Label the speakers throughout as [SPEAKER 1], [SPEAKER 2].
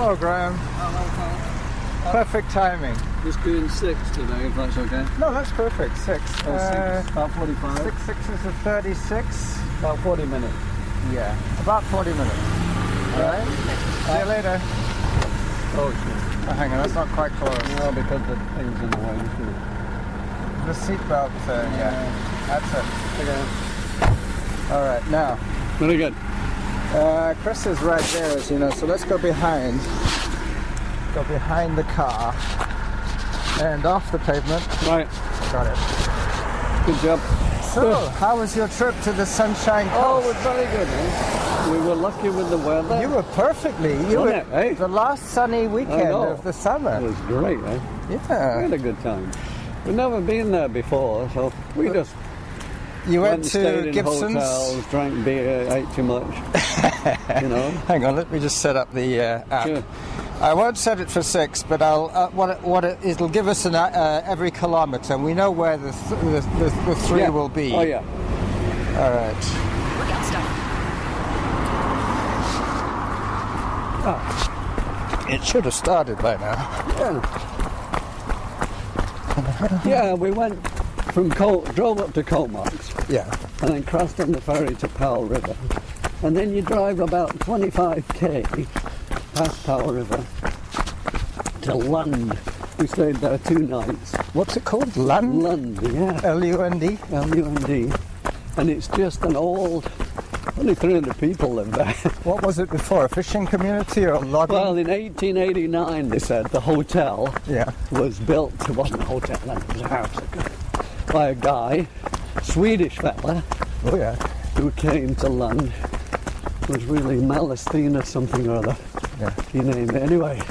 [SPEAKER 1] Hello, Graeme.
[SPEAKER 2] Hello,
[SPEAKER 1] Perfect timing.
[SPEAKER 2] just doing 6 today, if that's okay.
[SPEAKER 1] No, that's perfect. 6.
[SPEAKER 2] 6, about 45.
[SPEAKER 1] 6 is a 36.
[SPEAKER 2] About 40 minutes.
[SPEAKER 1] Yeah, about 40 minutes. All right. See you later.
[SPEAKER 2] Oh, shit.
[SPEAKER 1] Oh, hang on, that's not quite close.
[SPEAKER 2] No, because the thing's in the way, too.
[SPEAKER 1] The seatbelt, yeah. That's it.
[SPEAKER 2] Okay.
[SPEAKER 1] All right, now.
[SPEAKER 2] Very good.
[SPEAKER 1] Chris is right there, as you know, so let's go behind. Go behind the car. And off the pavement.
[SPEAKER 2] Right.
[SPEAKER 1] Got it.
[SPEAKER 2] Good job.
[SPEAKER 1] So, how was your trip to the Sunshine Coast?
[SPEAKER 2] Oh, it was very good, eh? We were lucky with the weather.
[SPEAKER 1] You were perfectly.
[SPEAKER 2] Wasn't it, eh?
[SPEAKER 1] The last sunny weekend of the summer.
[SPEAKER 2] It was great, eh?
[SPEAKER 1] Yeah.
[SPEAKER 2] We had a good time. We've never been there before, so we just
[SPEAKER 1] You went
[SPEAKER 2] and stayed
[SPEAKER 1] to
[SPEAKER 2] in
[SPEAKER 1] Gibson's?
[SPEAKER 2] hotels, drank beer, ate too much. You know.
[SPEAKER 1] Hang on, let me just set up the app.
[SPEAKER 2] Sure.
[SPEAKER 1] I won't set it for 6, but I'll it'll give us an every kilometre, and we know where the 3
[SPEAKER 2] Yeah.
[SPEAKER 1] will be.
[SPEAKER 2] Oh yeah.
[SPEAKER 1] All right.
[SPEAKER 3] Workout stuff.
[SPEAKER 1] It should have started by now.
[SPEAKER 2] Yeah. Yeah, we went from drove up to Comox
[SPEAKER 1] Yeah.
[SPEAKER 2] and then crossed on the ferry to Powell River, and then you drive about 25k past Powell River to Lund. We stayed there 2 nights.
[SPEAKER 1] What's it called? Lund?
[SPEAKER 2] Lund, yeah.
[SPEAKER 1] L-U-N-D?
[SPEAKER 2] L-U-N-D. And it's just an old, only 300 people live there.
[SPEAKER 1] What was it before? A fishing community or a logging?
[SPEAKER 2] Well, in 1889, they said, the hotel
[SPEAKER 1] Yeah.
[SPEAKER 2] was built, it wasn't a hotel then, it was a house, by a guy, Swedish fella,
[SPEAKER 1] Oh, yeah.
[SPEAKER 2] who came to Lund. It was really Malestina something or other,
[SPEAKER 1] Yeah.
[SPEAKER 2] he named it. Anyway,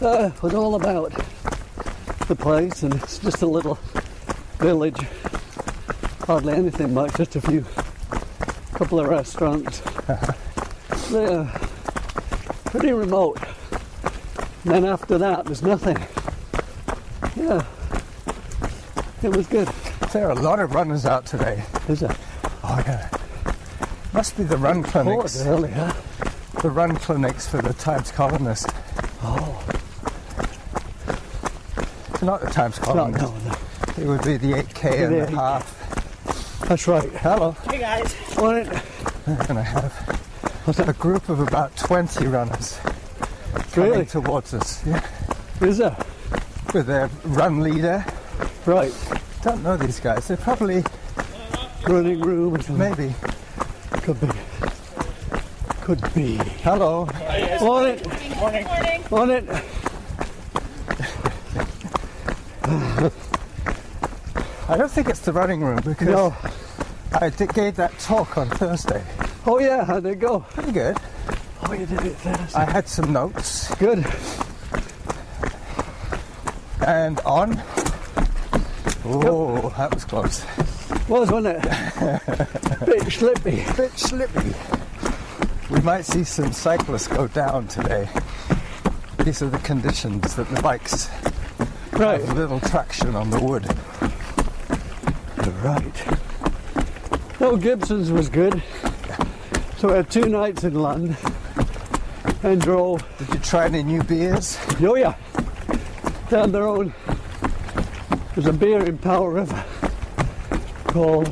[SPEAKER 2] it was all about the place, and it's just a little village, hardly anything much, just a couple of restaurants. They're pretty remote. And then after that, there's nothing. Yeah, it was good.
[SPEAKER 1] There are a lot of runners out today.
[SPEAKER 2] Is it?
[SPEAKER 1] Oh, yeah. Must be the run clinics.
[SPEAKER 2] Oh, earlier.
[SPEAKER 1] The run clinics for the Times Colonist.
[SPEAKER 2] Oh,
[SPEAKER 1] Not the Times
[SPEAKER 2] no,
[SPEAKER 1] Colonist.
[SPEAKER 2] no.
[SPEAKER 1] It would be the 8K and
[SPEAKER 2] The
[SPEAKER 1] a
[SPEAKER 2] 8K.
[SPEAKER 1] half.
[SPEAKER 2] That's right.
[SPEAKER 1] Hello.
[SPEAKER 3] Hey guys.
[SPEAKER 2] What?
[SPEAKER 1] We're going to have a group of about 20 runners coming
[SPEAKER 2] Really?
[SPEAKER 1] towards us. Yeah.
[SPEAKER 2] Is there?
[SPEAKER 1] With their run leader.
[SPEAKER 2] Right.
[SPEAKER 1] Don't know these guys. They're probably,
[SPEAKER 2] Running room or something.
[SPEAKER 1] maybe.
[SPEAKER 2] Could be. Could be.
[SPEAKER 1] Hello.
[SPEAKER 2] On it.
[SPEAKER 3] Morning. Morning.
[SPEAKER 2] On it.
[SPEAKER 1] I don't think it's the running room because
[SPEAKER 2] No.
[SPEAKER 1] I gave that talk on Thursday.
[SPEAKER 2] Oh yeah, how'd it go?
[SPEAKER 1] Pretty good.
[SPEAKER 2] Oh, you did it Thursday.
[SPEAKER 1] I had some notes
[SPEAKER 2] Good.
[SPEAKER 1] and on. Oh, that was close.
[SPEAKER 2] Wasn't it? Bit slippy.
[SPEAKER 1] Bit slippy. We might see some cyclists go down today. These are the conditions that the bikes
[SPEAKER 2] Right.
[SPEAKER 1] have little traction on the wood.
[SPEAKER 2] Right. No, Gibson's was good. So we had 2 nights in London and drove.
[SPEAKER 1] Did you try any new beers?
[SPEAKER 2] Oh yeah. Down the road. There's a beer in Powell River called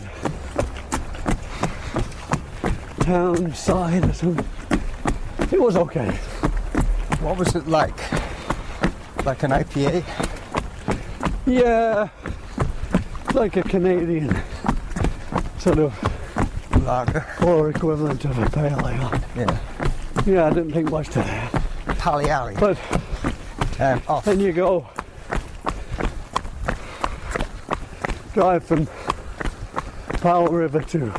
[SPEAKER 2] Townside or something. It was okay.
[SPEAKER 1] What was it like? Like an IPA?
[SPEAKER 2] Yeah. Like a Canadian sort of
[SPEAKER 1] Lager?
[SPEAKER 2] or equivalent of a pale ale.
[SPEAKER 1] Yeah.
[SPEAKER 2] Yeah, I didn't think much to that.
[SPEAKER 1] Pally Alley.
[SPEAKER 2] But
[SPEAKER 1] And off.
[SPEAKER 2] then you go drive from Powell River to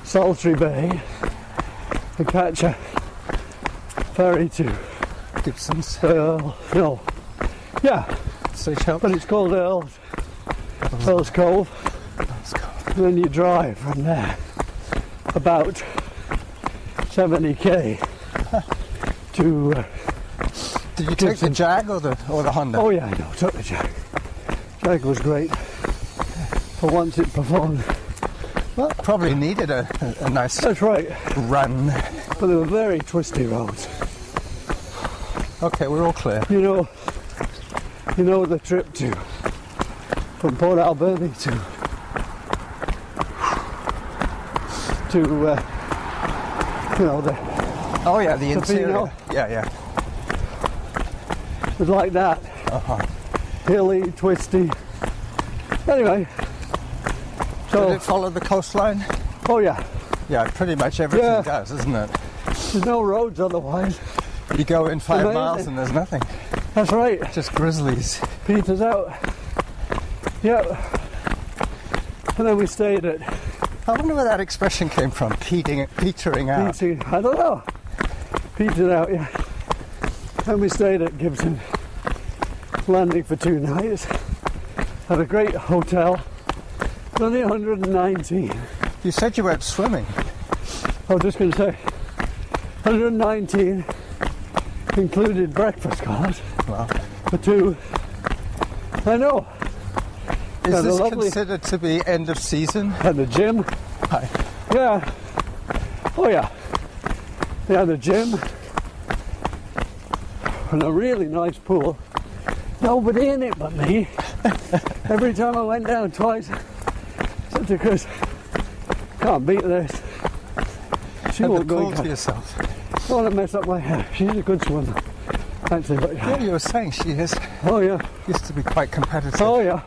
[SPEAKER 2] Salisbury Bay and catch a ferry to
[SPEAKER 1] Gibson's.
[SPEAKER 2] no. Yeah,
[SPEAKER 1] Seychelles.
[SPEAKER 2] but it's called Earl's Cove.
[SPEAKER 1] Let's go.
[SPEAKER 2] And then you drive from there about 70k to
[SPEAKER 1] Did you take the Jag or the Honda?
[SPEAKER 2] oh yeah, I know, took the Jag. Jag was great. For once it performed.
[SPEAKER 1] Well, probably needed a nice
[SPEAKER 2] That's right.
[SPEAKER 1] run.
[SPEAKER 2] But they were very twisty roads.
[SPEAKER 1] Okay, we're all clear.
[SPEAKER 2] You know the trip from Port Alberni to the
[SPEAKER 1] Oh yeah, the interior.
[SPEAKER 2] Tofino.
[SPEAKER 1] Yeah.
[SPEAKER 2] It was like that.
[SPEAKER 1] Uh-huh.
[SPEAKER 2] Hilly, twisty. Anyway. So,
[SPEAKER 1] Did it follow the coastline?
[SPEAKER 2] oh yeah.
[SPEAKER 1] Yeah, pretty much everything
[SPEAKER 2] Yeah.
[SPEAKER 1] does, isn't it?
[SPEAKER 2] There's no roads otherwise.
[SPEAKER 1] You go in 5
[SPEAKER 2] Amazing.
[SPEAKER 1] miles and there's nothing.
[SPEAKER 2] That's right.
[SPEAKER 1] Just grizzlies.
[SPEAKER 2] Peters out. Yep. And then we stayed at
[SPEAKER 1] I wonder where that expression came from, petering out.
[SPEAKER 2] Petering. I don't know. Petered out, yeah. And we stayed at Gibson Landing for 2 nights. At a great hotel. It's only 119.
[SPEAKER 1] You said you went swimming.
[SPEAKER 2] I was just going to say, 119 included breakfast costs
[SPEAKER 1] Well,
[SPEAKER 2] for 2. I know.
[SPEAKER 1] is
[SPEAKER 2] Yeah,
[SPEAKER 1] this
[SPEAKER 2] the lovely-
[SPEAKER 1] considered to be end of season?
[SPEAKER 2] And the gym.
[SPEAKER 1] Hi.
[SPEAKER 2] Yeah. Oh yeah. Yeah, the gym. And a really nice pool. Nobody in it but me. Every time I went down twice, I said to Chris, can't beat this. She
[SPEAKER 1] Had the
[SPEAKER 2] won't go
[SPEAKER 1] pool to
[SPEAKER 2] again.
[SPEAKER 1] yourself.
[SPEAKER 2] I don't want to mess up my hair. She's a good swimmer. Actually, but
[SPEAKER 1] Yeah, you were saying she
[SPEAKER 2] oh yeah.
[SPEAKER 1] used to be quite competitive.
[SPEAKER 2] Oh yeah.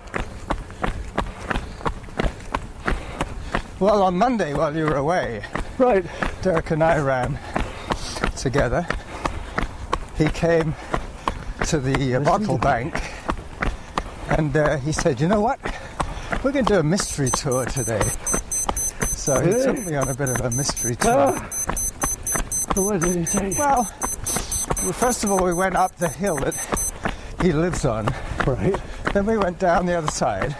[SPEAKER 1] Well, on Monday while you were away,
[SPEAKER 2] Right.
[SPEAKER 1] Derek and I ran together. He came to the bottle bank and he said, you know what? We're going to do a mystery tour today. So he
[SPEAKER 2] Really?
[SPEAKER 1] took me on a bit of a mystery tour.
[SPEAKER 2] So what did he say?
[SPEAKER 1] Well, first of all, we went up the hill that he lives on.
[SPEAKER 2] Right.
[SPEAKER 1] Then we went down the other side,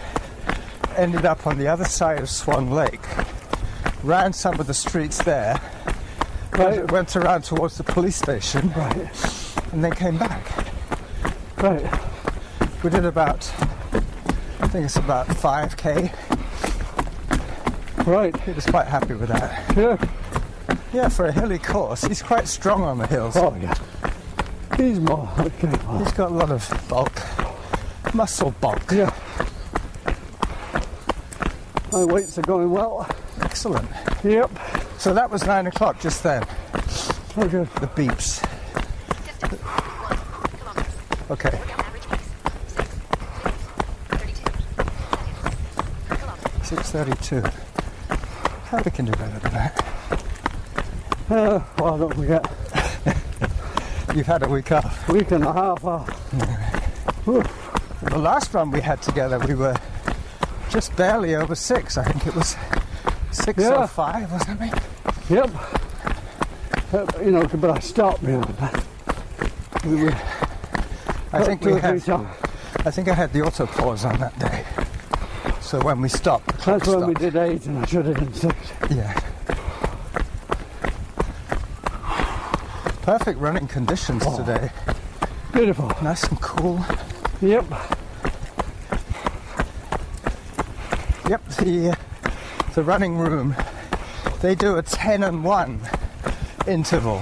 [SPEAKER 1] ended up on the other side of Swan Lake, ran some of the streets there,
[SPEAKER 2] Right.
[SPEAKER 1] went around towards the police station,
[SPEAKER 2] Right.
[SPEAKER 1] and then came back.
[SPEAKER 2] Right.
[SPEAKER 1] We did about, I think it's about 5k.
[SPEAKER 2] Right.
[SPEAKER 1] He was quite happy with that.
[SPEAKER 2] Yeah.
[SPEAKER 1] Yeah, for a hilly course, he's quite strong on the hills.
[SPEAKER 2] Oh yeah. He's more okay.
[SPEAKER 1] He's got a lot of bulk, muscle bulk.
[SPEAKER 2] Yeah. My weights are going well.
[SPEAKER 1] Excellent.
[SPEAKER 2] Yep.
[SPEAKER 1] So that was 9 o'clock just then,
[SPEAKER 2] Oh good.
[SPEAKER 1] the beeps.
[SPEAKER 3] Distance, 1 kilometers.
[SPEAKER 1] Okay.
[SPEAKER 3] Down average pace. 6, 32 kilometers.
[SPEAKER 1] 6:32. How we can do better than that?
[SPEAKER 2] Well, don't forget,
[SPEAKER 1] You've had a week off.
[SPEAKER 2] week and a half off.
[SPEAKER 1] The last run we had together, we were just barely over 6. I think it was 6:05 or something.
[SPEAKER 2] Yep. But I stopped, We
[SPEAKER 1] I think
[SPEAKER 2] two
[SPEAKER 1] we
[SPEAKER 2] or three
[SPEAKER 1] had.
[SPEAKER 2] times.
[SPEAKER 1] I think I had the auto pause on that day. So when we stopped, the clock
[SPEAKER 2] That's when we
[SPEAKER 1] stopped.
[SPEAKER 2] did 8 and I should have done 6.
[SPEAKER 1] Yeah. Perfect running conditions today.
[SPEAKER 2] Beautiful.
[SPEAKER 1] Nice and cool.
[SPEAKER 2] Yep.
[SPEAKER 1] Yep, the running room, they do a 10 and 1 interval,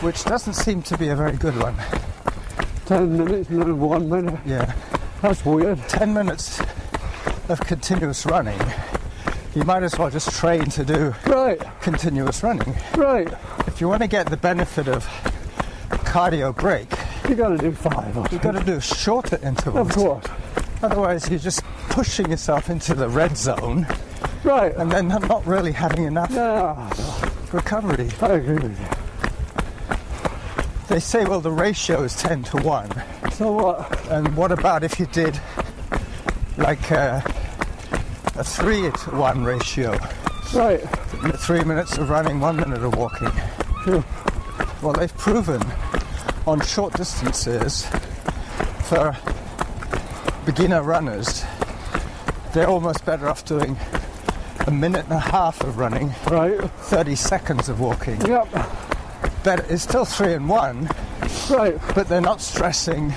[SPEAKER 1] which doesn't seem to be a very good one.
[SPEAKER 2] 10 minutes and then 1 minute.
[SPEAKER 1] Yeah,
[SPEAKER 2] That's weird.
[SPEAKER 1] 10 minutes of continuous running. You might as well just train to do
[SPEAKER 2] Right.
[SPEAKER 1] continuous running.
[SPEAKER 2] Right.
[SPEAKER 1] If you want to get the benefit of cardio break,
[SPEAKER 2] You got to do 5 or
[SPEAKER 1] you've got to do shorter intervals.
[SPEAKER 2] Of course.
[SPEAKER 1] Otherwise, you're just pushing yourself into the red zone
[SPEAKER 2] Right.
[SPEAKER 1] and then not really having enough
[SPEAKER 2] Yeah,
[SPEAKER 1] recovery.
[SPEAKER 2] I agree with you.
[SPEAKER 1] They say, well, the ratio is 10 to 1.
[SPEAKER 2] So what?
[SPEAKER 1] And what about if you did like a 3 to 1 ratio?
[SPEAKER 2] Right.
[SPEAKER 1] 3 minutes of running, 1 minute of walking.
[SPEAKER 2] Sure.
[SPEAKER 1] Well, they've proven on short distances for beginner runners, they're almost better off doing a minute and a half of running,
[SPEAKER 2] Right.
[SPEAKER 1] 30 seconds of walking.
[SPEAKER 2] Yep.
[SPEAKER 1] But it's still 3 and 1,
[SPEAKER 2] Right.
[SPEAKER 1] but they're not stressing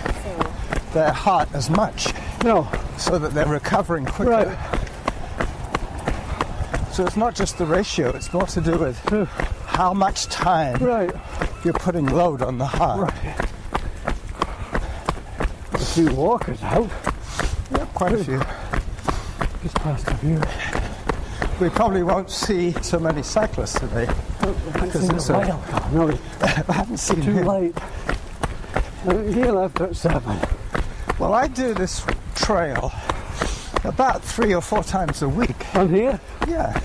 [SPEAKER 1] their heart as much,
[SPEAKER 2] No.
[SPEAKER 1] so that they're recovering quicker.
[SPEAKER 2] Right.
[SPEAKER 1] So it's not just the ratio, it's more to do with
[SPEAKER 2] Sure.
[SPEAKER 1] how much time
[SPEAKER 2] Right.
[SPEAKER 1] you're putting load on the heart.
[SPEAKER 2] Right. few walkers out.
[SPEAKER 1] Yeah, quite a few.
[SPEAKER 2] Just past a few.
[SPEAKER 1] We probably won't see so many cyclists today.
[SPEAKER 2] Because it's a while. No,
[SPEAKER 1] I haven't seen
[SPEAKER 2] too
[SPEAKER 1] him.
[SPEAKER 2] late. I think he left at 7.
[SPEAKER 1] Well, I do this trail about 3 or 4 times a week.
[SPEAKER 2] On here?
[SPEAKER 1] Yeah,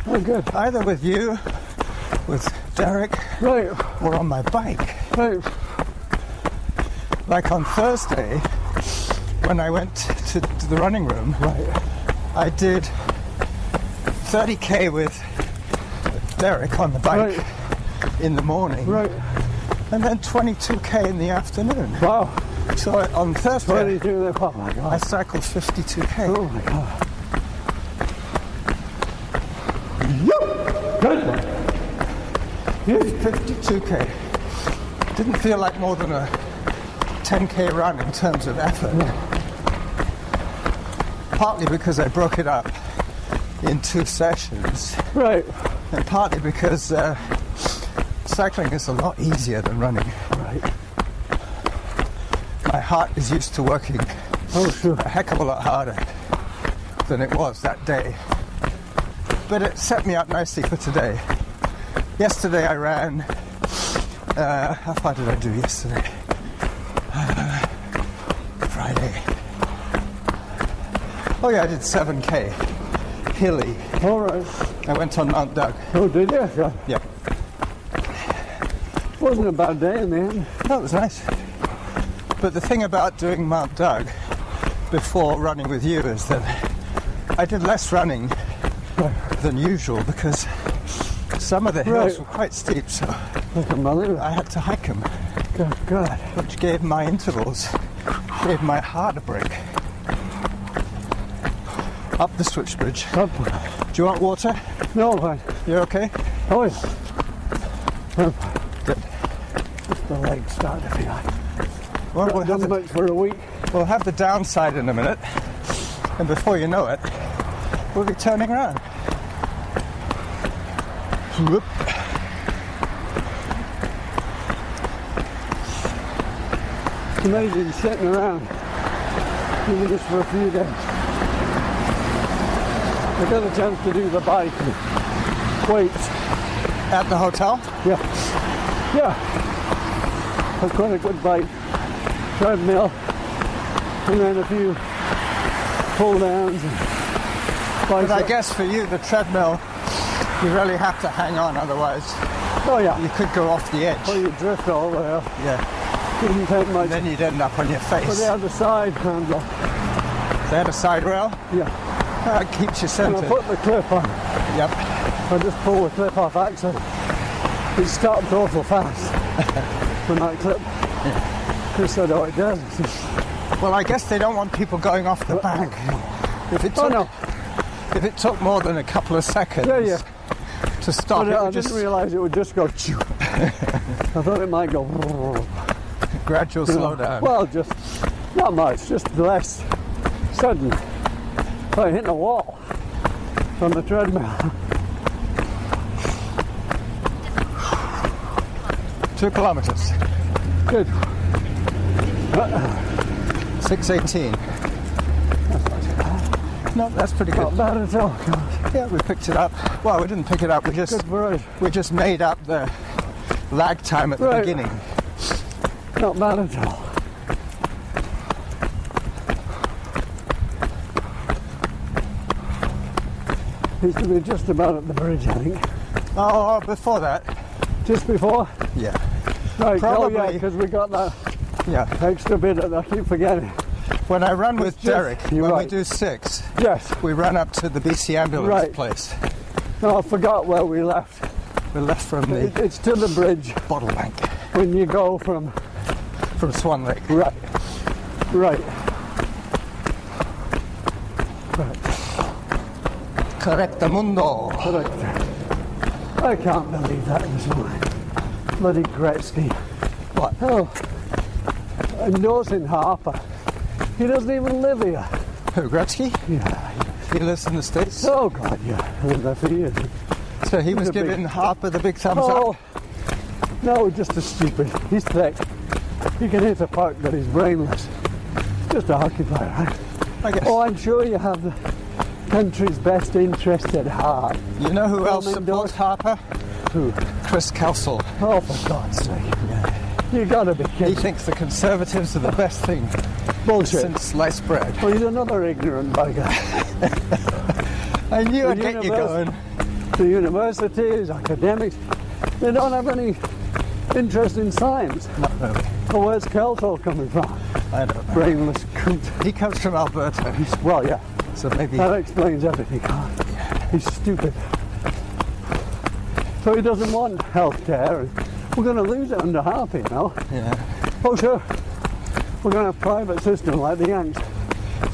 [SPEAKER 2] Oh, good.
[SPEAKER 1] either with you, with Derek,
[SPEAKER 2] Right,
[SPEAKER 1] or on my bike.
[SPEAKER 2] right.
[SPEAKER 1] Like on Thursday, when I went to the running room,
[SPEAKER 2] Right.
[SPEAKER 1] I did 30k with Derek on the bike
[SPEAKER 2] Right.
[SPEAKER 1] in the morning,
[SPEAKER 2] Right.
[SPEAKER 1] and then 22k in the afternoon.
[SPEAKER 2] Wow.
[SPEAKER 1] So on Thursday,
[SPEAKER 2] 22 there. Oh my
[SPEAKER 1] I
[SPEAKER 2] God.
[SPEAKER 1] cycled 52k.
[SPEAKER 2] Oh my God. Good.
[SPEAKER 1] 52k. Didn't feel like more than a 10k run in terms of effort. Partly because I broke it up in 2 sessions,
[SPEAKER 2] Right.
[SPEAKER 1] and partly because cycling is a lot easier than running.
[SPEAKER 2] Right.
[SPEAKER 1] My heart is used to working
[SPEAKER 2] Oh, sure.
[SPEAKER 1] a heck of a lot harder than it was that day. But it set me up nicely for today. Yesterday I ran, how far did I do yesterday? Friday. Oh yeah, I did 7k, hilly.
[SPEAKER 2] All right.
[SPEAKER 1] I went on Mount Doug.
[SPEAKER 2] Oh, did you? Yeah.
[SPEAKER 1] Yeah,
[SPEAKER 2] Wasn't a bad day in the end.
[SPEAKER 1] that was nice. But the thing about doing Mount Doug before running with you is that I did less running than usual because some of the hills
[SPEAKER 2] Right.
[SPEAKER 1] were quite steep, so
[SPEAKER 2] Like a mother.
[SPEAKER 1] I had to hike them,
[SPEAKER 2] Good God.
[SPEAKER 1] which gave my intervals, gave my heart a break. Up the switch bridge.
[SPEAKER 2] Up.
[SPEAKER 1] Do you want water?
[SPEAKER 2] No, fine.
[SPEAKER 1] You okay?
[SPEAKER 2] Oh, yeah.
[SPEAKER 1] Good.
[SPEAKER 2] Just the legs start to feel like.
[SPEAKER 1] Well,
[SPEAKER 2] Not done much for a week.
[SPEAKER 1] we'll have the downside in a minute, and before you know it, we'll be turning around. Whoop.
[SPEAKER 2] It's amazing sitting around, even just for a few days. I got a chance to do the bike and weights.
[SPEAKER 1] At the hotel?
[SPEAKER 2] Yeah. Yeah. I've got a good bike, treadmill, and then a few pull downs and
[SPEAKER 1] But I
[SPEAKER 2] biceps.
[SPEAKER 1] guess for you, the treadmill, you really have to hang on, otherwise
[SPEAKER 2] Oh yeah.
[SPEAKER 1] you could go off the edge.
[SPEAKER 2] Well, you drift all the way up.
[SPEAKER 1] Yeah.
[SPEAKER 2] Didn't take much.
[SPEAKER 1] Then you'd end up on your
[SPEAKER 2] But
[SPEAKER 1] face.
[SPEAKER 2] they had the side handle.
[SPEAKER 1] They had a side rail.
[SPEAKER 2] Yeah.
[SPEAKER 1] That keeps you
[SPEAKER 2] And I
[SPEAKER 1] centered.
[SPEAKER 2] put the clip on.
[SPEAKER 1] Yep.
[SPEAKER 2] I just pull the clip off accident. It stopped awful fast when that clip. Chris said, oh, it does.
[SPEAKER 1] Well, I guess they don't want people going off the back. If it
[SPEAKER 2] Oh
[SPEAKER 1] took,
[SPEAKER 2] no.
[SPEAKER 1] if it took more than a couple of seconds
[SPEAKER 2] Yeah, yeah.
[SPEAKER 1] to stop,
[SPEAKER 2] But
[SPEAKER 1] it
[SPEAKER 2] I
[SPEAKER 1] would
[SPEAKER 2] didn't
[SPEAKER 1] just
[SPEAKER 2] realise it would just go. Chew. I thought it might go.
[SPEAKER 1] gradual slow down.
[SPEAKER 2] Well, just not much, just less sudden. Like hitting a wall on the treadmill.
[SPEAKER 1] 2 kilometers.
[SPEAKER 2] Good.
[SPEAKER 1] 6:18. No, that's pretty good.
[SPEAKER 2] Not bad at all.
[SPEAKER 1] Yeah, we picked it up. Well, we didn't pick it up.
[SPEAKER 2] Good for us.
[SPEAKER 1] We just made up the lag time at the
[SPEAKER 2] Right.
[SPEAKER 1] beginning.
[SPEAKER 2] Not bad at all. Used to be just about at the bridge, I think.
[SPEAKER 1] Oh, before that,
[SPEAKER 2] Just before?
[SPEAKER 1] yeah,
[SPEAKER 2] Right, oh yeah,
[SPEAKER 1] Probably.
[SPEAKER 2] because we got that
[SPEAKER 1] yeah.
[SPEAKER 2] extra bit that I keep forgetting.
[SPEAKER 1] When I run with
[SPEAKER 2] It's just-
[SPEAKER 1] Derek,
[SPEAKER 2] you're
[SPEAKER 1] when we
[SPEAKER 2] right.
[SPEAKER 1] do 6,
[SPEAKER 2] Yes.
[SPEAKER 1] we run up to the BC ambulance
[SPEAKER 2] Right.
[SPEAKER 1] place.
[SPEAKER 2] No, I forgot where we left.
[SPEAKER 1] We left from the
[SPEAKER 2] It's to the bridge
[SPEAKER 1] bottle bank
[SPEAKER 2] when you go from...
[SPEAKER 1] from Swan Lake.
[SPEAKER 2] Right. Right. Right.
[SPEAKER 1] Correcto mundo.
[SPEAKER 2] Correct. I can't believe that this morning. Bloody Gretzky.
[SPEAKER 1] What?
[SPEAKER 2] Oh. Endorsing Harper. He doesn't even live here.
[SPEAKER 1] Who, Gretzky?
[SPEAKER 2] Yeah.
[SPEAKER 1] He lives in the States.
[SPEAKER 2] Oh God, yeah. I lived there for years.
[SPEAKER 1] So he was
[SPEAKER 2] a big-
[SPEAKER 1] giving Harper the big thumbs
[SPEAKER 2] Oh.
[SPEAKER 1] up.
[SPEAKER 2] No, just a stupid. He's thick. He can hit a puck, but he's brainless. just a hockey player, right?
[SPEAKER 1] I guess.
[SPEAKER 2] Oh, I'm sure you have the country's best interest at heart.
[SPEAKER 1] You know who else
[SPEAKER 2] Come and
[SPEAKER 1] supports Harper?
[SPEAKER 2] Who?
[SPEAKER 1] Chris Kelsall.
[SPEAKER 2] Oh, for God's sake. You gotta be
[SPEAKER 1] He
[SPEAKER 2] kidding.
[SPEAKER 1] thinks the Conservatives are the best thing
[SPEAKER 2] Bullshit.
[SPEAKER 1] since sliced bread.
[SPEAKER 2] Well, he's another ignorant bugger.
[SPEAKER 1] I knew
[SPEAKER 2] The
[SPEAKER 1] I'd get you going.
[SPEAKER 2] The universities, academics, they don't have any interest in science.
[SPEAKER 1] Not really.
[SPEAKER 2] Well, where's Kelso coming from?
[SPEAKER 1] I don't know.
[SPEAKER 2] Brainless coot.
[SPEAKER 1] He comes from Alberta,
[SPEAKER 2] Well, yeah,
[SPEAKER 1] so maybe.
[SPEAKER 2] that explains everything. He's stupid. So he doesn't want health care. We're going to lose it under Harper, you know.
[SPEAKER 1] Yeah.
[SPEAKER 2] Oh, sure. We're going to have a private system like the Yanks.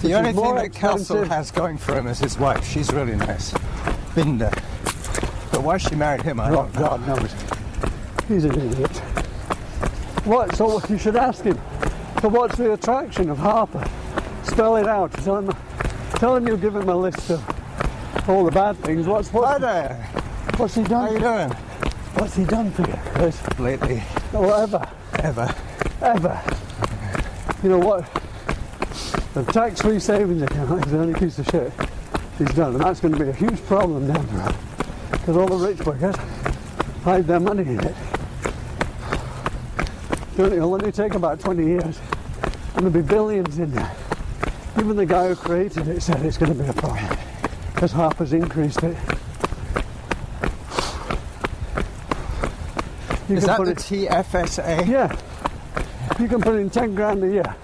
[SPEAKER 1] The only
[SPEAKER 2] is
[SPEAKER 1] thing
[SPEAKER 2] more
[SPEAKER 1] that Kelsall
[SPEAKER 2] expensive.
[SPEAKER 1] has going for him is his wife. She's really nice. Binder. But why she married him, I
[SPEAKER 2] Oh,
[SPEAKER 1] don't know.
[SPEAKER 2] God knows. He's an idiot. What? So you should ask him. So what's the attraction of Harper? Spell it out. Tell him you'll give him a list of all the bad things.
[SPEAKER 1] Hi
[SPEAKER 2] What's
[SPEAKER 1] there.
[SPEAKER 2] he
[SPEAKER 1] How you
[SPEAKER 2] done?
[SPEAKER 1] doing?
[SPEAKER 2] What's he done for you, Chris?
[SPEAKER 1] Lately.
[SPEAKER 2] Or ever.
[SPEAKER 1] Ever.
[SPEAKER 2] You know what? The tax-free savings account is the only piece of shit he's done, and that's going to be a huge problem down the road because all the rich buggers hide their money in it. It'll only take about 20 years, and there'll be billions in there. Even the guy who created it said it's going to be a problem because Harper's increased it. You
[SPEAKER 1] Is
[SPEAKER 2] can
[SPEAKER 1] that
[SPEAKER 2] put
[SPEAKER 1] the
[SPEAKER 2] it-
[SPEAKER 1] TFSA?
[SPEAKER 2] Yeah. You can put in 10 grand a year,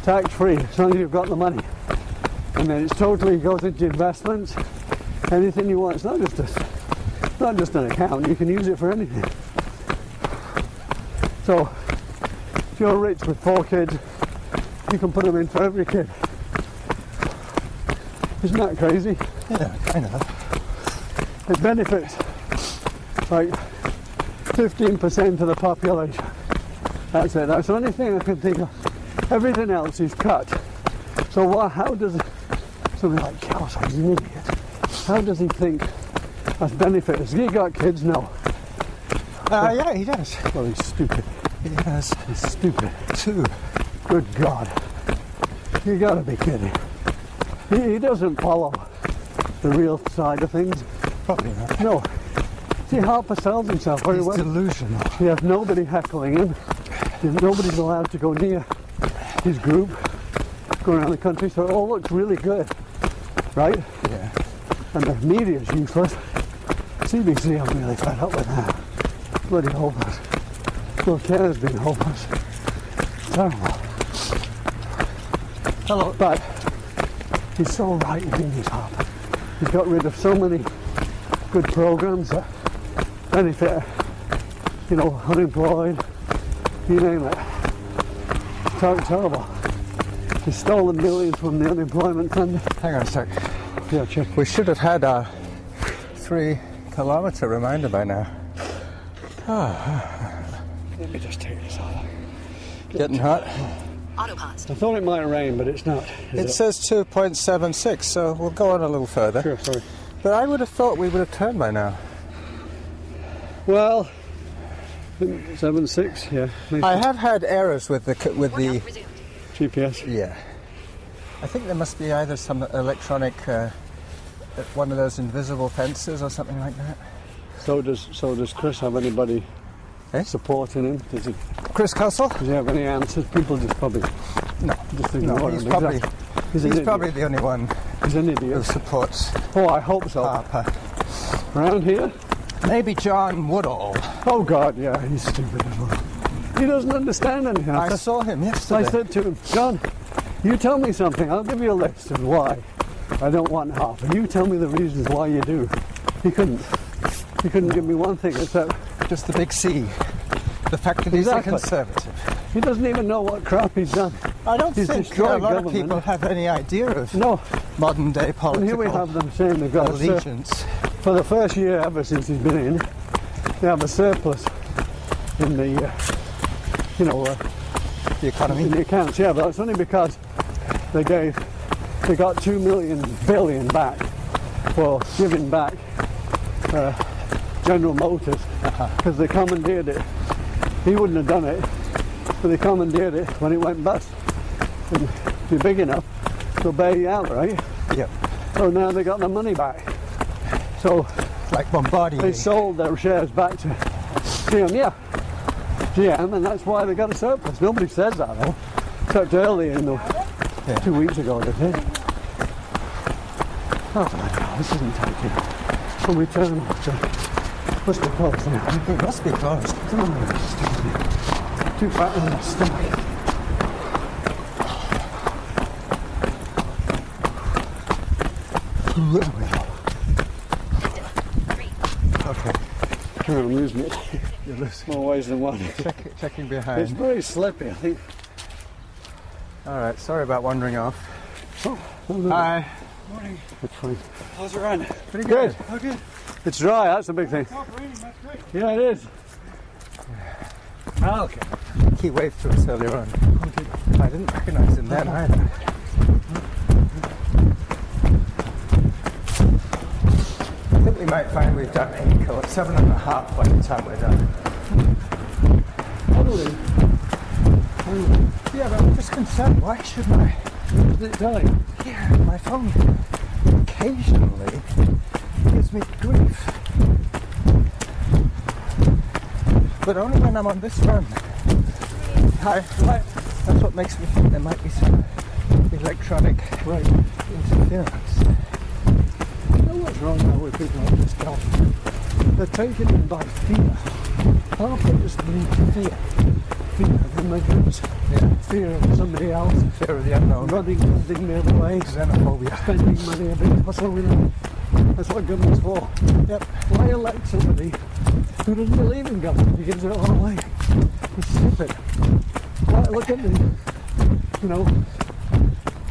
[SPEAKER 2] tax free, as long as you've got the money. And then it's totally goes into investments, anything you want. It's not just an account, you can use it for anything. So, if you're rich with 4 kids, you can put them in for every kid. Isn't that crazy?
[SPEAKER 1] Yeah, kind of.
[SPEAKER 2] It benefits like 15% of the population. That's it. That's the only thing I can think of. Everything else is cut. So how does somebody like Kelso, he's an idiot, how does he think that's benefit? Has he got kids? No.
[SPEAKER 1] Yeah, he does.
[SPEAKER 2] Well, he's stupid.
[SPEAKER 1] He has
[SPEAKER 2] He's stupid.
[SPEAKER 1] 2.
[SPEAKER 2] Good God. You gotta be kidding. He doesn't follow the real side of things.
[SPEAKER 1] Probably not.
[SPEAKER 2] No. See, Harper sells himself very
[SPEAKER 1] He's
[SPEAKER 2] well.
[SPEAKER 1] delusional.
[SPEAKER 2] He has nobody heckling him. Nobody's allowed to go near his group, go around the country, so it all looks really good, right?
[SPEAKER 1] Yeah.
[SPEAKER 2] And the media's useless. CBC, I'm really fed up with that. Bloody hopeless. Bill Kerr's been hopeless. Terrible.
[SPEAKER 1] Hello.
[SPEAKER 2] But he's so right in his Harper. He's got rid of so many good programs that benefit, you know, unemployed, you name it. It's terrible. He's stolen millions from the unemployment fund.
[SPEAKER 1] Hang on a sec.
[SPEAKER 2] Yeah, check.
[SPEAKER 1] We should have had a 3-kilometre reminder by now.
[SPEAKER 2] Let me just take this off.
[SPEAKER 1] Getting hot.
[SPEAKER 3] Autopause.
[SPEAKER 2] I thought it might rain, but it's not.
[SPEAKER 1] It says 2.76, so we'll go on a little further.
[SPEAKER 2] Sure, sorry.
[SPEAKER 1] But I would have thought we would have turned by now.
[SPEAKER 2] Well, 7.6, yeah. Maybe.
[SPEAKER 1] I have had errors with the
[SPEAKER 3] Workout resumed.
[SPEAKER 2] GPS.
[SPEAKER 1] yeah. I think there must be either some electronic one of those invisible fences or something like that.
[SPEAKER 2] So does Chris have anybody supporting him? Does
[SPEAKER 1] Chris Kelsall?
[SPEAKER 2] he have any answers? People just probably
[SPEAKER 1] No.
[SPEAKER 2] just
[SPEAKER 1] No,
[SPEAKER 2] ignore
[SPEAKER 1] he's
[SPEAKER 2] him.
[SPEAKER 1] probably
[SPEAKER 2] Exactly.
[SPEAKER 1] he's
[SPEAKER 2] an idiot.
[SPEAKER 1] probably the only one
[SPEAKER 2] He's an
[SPEAKER 1] who
[SPEAKER 2] idiot.
[SPEAKER 1] supports
[SPEAKER 2] Oh, I hope so.
[SPEAKER 1] Harper.
[SPEAKER 2] Around here?
[SPEAKER 1] Maybe John Woodall.
[SPEAKER 2] Oh God, yeah, he's stupid as well. He doesn't understand anything.
[SPEAKER 1] I saw him
[SPEAKER 2] I
[SPEAKER 1] yesterday.
[SPEAKER 2] said to him, John, you tell me something. I'll give you a list of why I don't want Harper. You tell me the reasons why you do. He couldn't. He couldn't give me one thing except
[SPEAKER 1] Just the big C. The fact that he's
[SPEAKER 2] Exactly.
[SPEAKER 1] a conservative.
[SPEAKER 2] he doesn't even know what crap he's done.
[SPEAKER 1] I don't
[SPEAKER 2] He's
[SPEAKER 1] think a
[SPEAKER 2] destroyed
[SPEAKER 1] lot of
[SPEAKER 2] government.
[SPEAKER 1] people have any idea of
[SPEAKER 2] No.
[SPEAKER 1] modern day
[SPEAKER 2] And
[SPEAKER 1] political
[SPEAKER 2] here we have them saying they've got
[SPEAKER 1] allegiance.
[SPEAKER 2] for the first year ever since he's been in, they have a surplus in the,
[SPEAKER 1] The economy.
[SPEAKER 2] in the accounts. Yeah, but that's only because they got 2 billion back for giving back General Motors because they commandeered it. He wouldn't have done it, but they commandeered it when it went bust. And if you're big enough, they'll bail you out, right?
[SPEAKER 1] Yep.
[SPEAKER 2] So now they got their money back. So
[SPEAKER 1] Like Bombardier.
[SPEAKER 2] they sold their shares back to GM, yeah. GM, and that's why they got a surplus. Nobody says that though. Except earlier in the 2 weeks ago they did. Oh my God, this isn't taking. When we turn off, so must be closed now.
[SPEAKER 1] It must be closed.
[SPEAKER 2] Too fat in my stomach.
[SPEAKER 1] Okay.
[SPEAKER 2] Come on, I'm losing it.
[SPEAKER 1] You're losing.
[SPEAKER 2] More ways than one.
[SPEAKER 1] Checking
[SPEAKER 2] It's
[SPEAKER 1] behind.
[SPEAKER 2] very slippy, I think.
[SPEAKER 1] Alright, sorry about wandering off.
[SPEAKER 2] Oh, no.
[SPEAKER 1] Hi.
[SPEAKER 2] Morning. It's fine.
[SPEAKER 4] How's it run?
[SPEAKER 1] Pretty good.
[SPEAKER 4] Oh, good.
[SPEAKER 2] It's dry, that's the big thing.
[SPEAKER 4] Oh, raining, that's great.
[SPEAKER 2] Yeah, it is. Ah, okay.
[SPEAKER 1] He waved to us earlier on. I didn't recognise him then either. I think we might find we've done Eco at 7.5 by the time we're done.
[SPEAKER 2] Totally.
[SPEAKER 1] Yeah, but I'm just concerned. Why should my
[SPEAKER 2] Isn't it telling?
[SPEAKER 1] my phone occasionally gives me grief? But only when I'm on this run. Hi. That's what makes me think there might be some electronic interference.
[SPEAKER 2] You know what's wrong now with people like this stuff? They're taken in by fear. Half of us need fear. Fear of immigrants,
[SPEAKER 1] Yeah.
[SPEAKER 2] fear of somebody else,
[SPEAKER 1] Fear of the unknown.
[SPEAKER 2] running the other way,
[SPEAKER 1] Xenophobia.
[SPEAKER 2] spending money a bit hustle with them. That's what government's for.
[SPEAKER 1] Yep.
[SPEAKER 2] Why elect somebody who doesn't believe in government? He gives it all away. He's stupid. Why look at the, you know,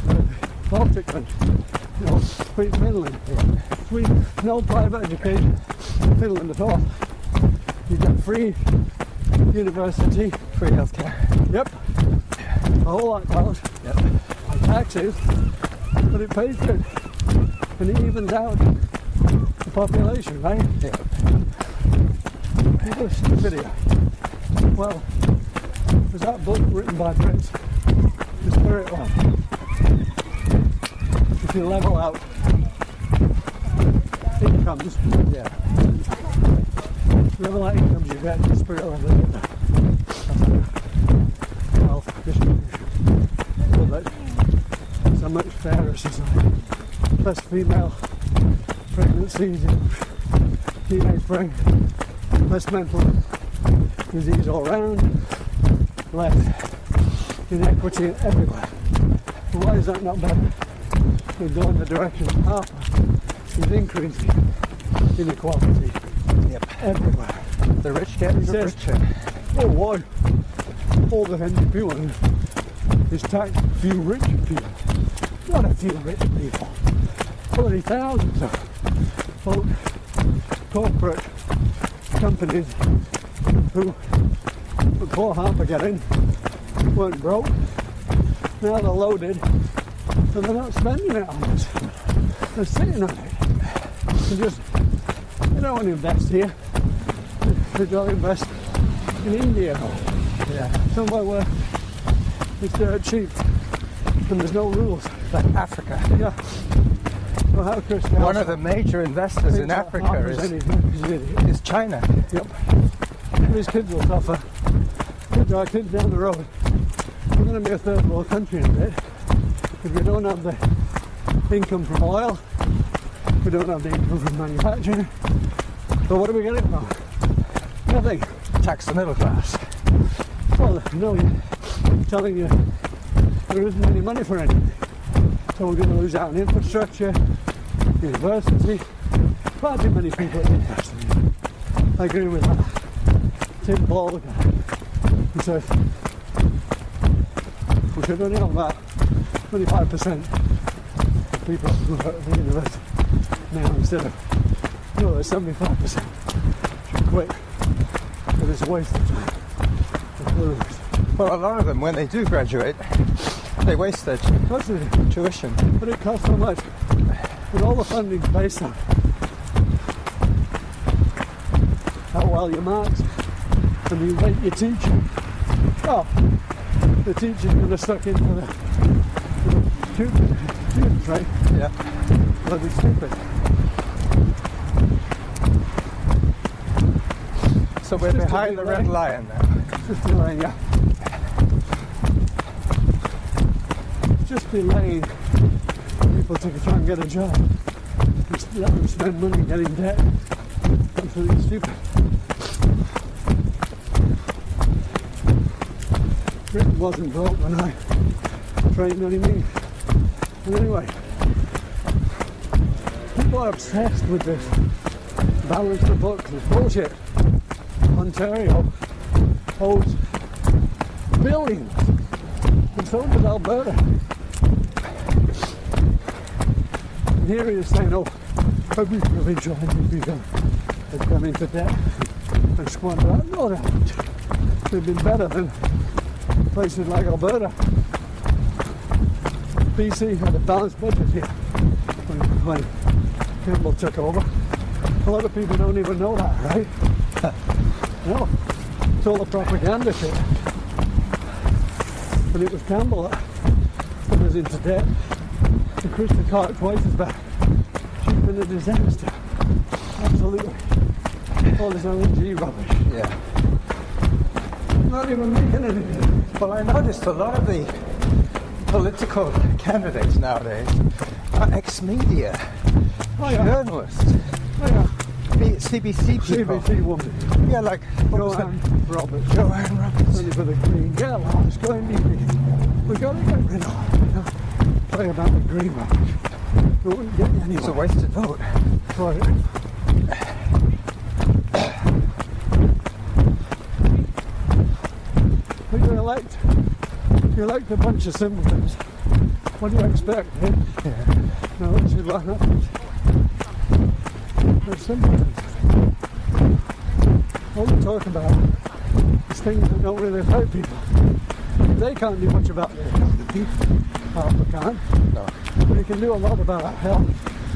[SPEAKER 2] the Baltic country, you know, free Finland, free, no private education in Finland at all. You get free university,
[SPEAKER 1] Free healthcare.
[SPEAKER 2] yep, a whole lot cost,
[SPEAKER 1] Yep.
[SPEAKER 2] taxes, but it pays good, and it evens out the population, right?
[SPEAKER 1] Yeah.
[SPEAKER 2] People are stupid here. Well, there's that book written by Brits, The Spirit One. If you level out incomes,
[SPEAKER 1] Yeah.
[SPEAKER 2] level out incomes, you get the spirit level. Health distribution. So that it's a much fairer society. Less female pregnancies in teenage spring. Less mental disease all around. Less inequity everywhere. But why is that not better? We go in the direction of half is increasing inequality
[SPEAKER 1] Yep.
[SPEAKER 2] everywhere.
[SPEAKER 1] The rich get
[SPEAKER 2] says-
[SPEAKER 1] richer.
[SPEAKER 2] Oh, why? All the NDP one is tax few rich people. Not a few rich people. 40,000 of folk, corporate companies who before half are getting weren't broke. Now they're loaded, so they're not spending it on us. They're sitting on it. They don't want to invest here. They don't invest in India.
[SPEAKER 1] Yeah.
[SPEAKER 2] Somewhere where it's dirt cheap and there's no rules.
[SPEAKER 1] Like Africa.
[SPEAKER 2] Yeah. Well, how Chris
[SPEAKER 1] One of the major investors in Africa is China.
[SPEAKER 2] Yep. These kids will suffer. Our kids down the road. We're going to be a third world country in a bit. If we don't have the income from oil, we don't have the income from manufacturing. So what are we getting from? Nothing.
[SPEAKER 1] Tax the middle class.
[SPEAKER 2] Well, no, you're telling you there isn't any money for anything. So we're going to lose out on infrastructure, university. Far too many people are interested in it. I agree with that. Tim Ball, the guy, who says we should only have about 25% of people who are at the university now instead of, no, there's 75%. Should quit. But it's a waste of time.
[SPEAKER 1] Well, a lot of them, when they do graduate, they waste their tuition.
[SPEAKER 2] But it costs so much. And all the funding's based on how well you marks and you rate your teacher. Oh, the teacher's going to suck into the tubes, right?
[SPEAKER 1] Yeah.
[SPEAKER 2] Bloody stupid.
[SPEAKER 1] So we're
[SPEAKER 2] Just
[SPEAKER 1] behind the red lion now.
[SPEAKER 2] Just delaying, yeah. Just delaying people to try and get a job. Let them spend money getting debt. Absolutely stupid. Britain wasn't built when I trained anything. But anyway, people are obsessed with this balance the books. It's bullshit. Ontario owes billions, and so does Alberta. And here he is saying, oh, every provincial entity has gone into debt and squandered. No, they haven't. They've been better than places like Alberta. BC had a balanced budget here when Campbell took over. A lot of people don't even know that, right? No, it's all a propaganda shit. But it was Campbell that was into debt. And Christa Clark twice as bad. She's been a disaster. Absolutely. All this LNG rubbish.
[SPEAKER 1] Yeah.
[SPEAKER 2] Not even making anything.
[SPEAKER 1] Well, I noticed a lot of the political candidates nowadays are ex-media, journalists, CBC people.
[SPEAKER 2] CBC woman.
[SPEAKER 1] Yeah, like
[SPEAKER 2] Joanne Roberts.
[SPEAKER 1] Joanne Roberts.
[SPEAKER 2] Only for the Green Girl. It's going to be. We've got to get rid of it. Play about the green rubbish. It wouldn't get you anywhere.
[SPEAKER 1] It's a wasted vote.
[SPEAKER 2] Right. But you elect a bunch of simpletons. What do you expect, eh?
[SPEAKER 1] Yeah.
[SPEAKER 2] No, that's what happens. They're simpletons. All they talk about is things that don't really affect people. They can't do much about the economy. Half they can't.
[SPEAKER 1] No.
[SPEAKER 2] But you can do a lot about health